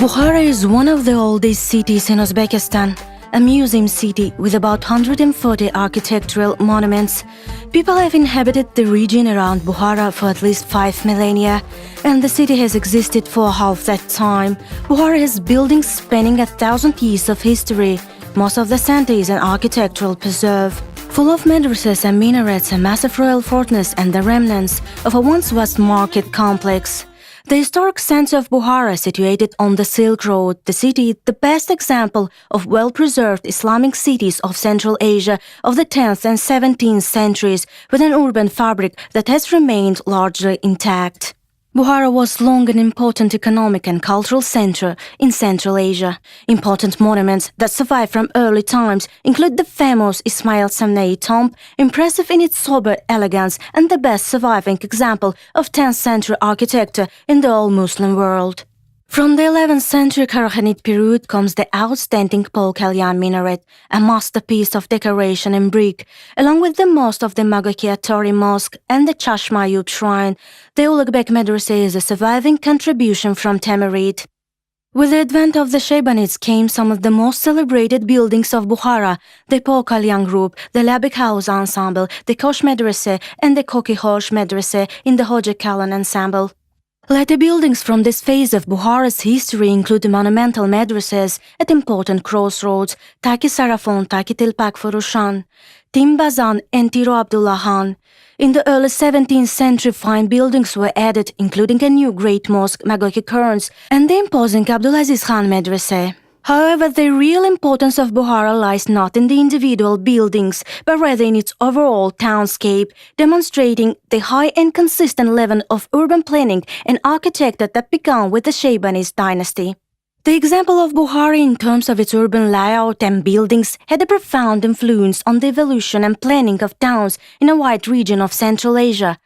Buxara is one of the oldest cities in Uzbekistan, a museum city with about 140 architectural monuments. People have inhabited the region around Buxara for at least 5 millennia, and the city has existed for half that time. Buxara has buildings spanning 1,000 years of history. Most of the center is an architectural preserve, full of madrasas and minarets, a massive royal fortress, and the remnants of a once vast market complex. The historic center of Buxara, situated on the Silk Road, the city is the best example of well-preserved Islamic cities of Central Asia of the 10th and 17th centuries, with an urban fabric that has remained largely intact. Buxara was long an important economic and cultural center in Central Asia. Important monuments that survive from early times include the famous Ismail Samnei tomb, impressive in its sober elegance and the best surviving example of 10th century architecture in the all-Muslim world. From the 11th century Karahanid period comes the outstanding Pol Kalyan minaret, a masterpiece of decoration in brick, along with the most of the Magokiatori Mosque and the Chashma Ayub Shrine. The Ulugbek Madrasa is a surviving contribution from Timurid. With the advent of the Shaybanids came some of the most celebrated buildings of Buxara, the Pol Kalyan Group, the Labik House Ensemble, the Kosh Madrasa and the Koki Hosh Madrasa in the Hoja Kalan Ensemble. Later buildings from this phase of Buxara's history include the monumental madrasas at important crossroads, Taki Sarafon, Taki Tilpak Furushan, Tim Bazan and Tiro Abdullah Khan. In the early 17th century, fine buildings were added, including a new great mosque, Magoki Kerns, and the imposing Abdulaziz Khan Madrasa. However, the real importance of Buxara lies not in the individual buildings, but rather in its overall townscape, demonstrating the high and consistent level of urban planning and architecture that began with the Shaybanid dynasty. The example of Buxara in terms of its urban layout and buildings had a profound influence on the evolution and planning of towns in a wide region of Central Asia.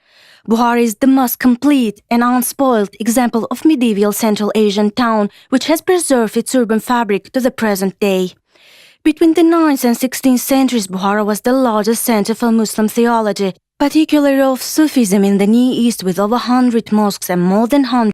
Buxara is the most complete and unspoiled example of medieval Central Asian town which has preserved its urban fabric to the present day. Between the 9th and 16th centuries, Buxara was the largest center for Muslim theology, particularly of Sufism in the Near East, with over 100 mosques and more than 100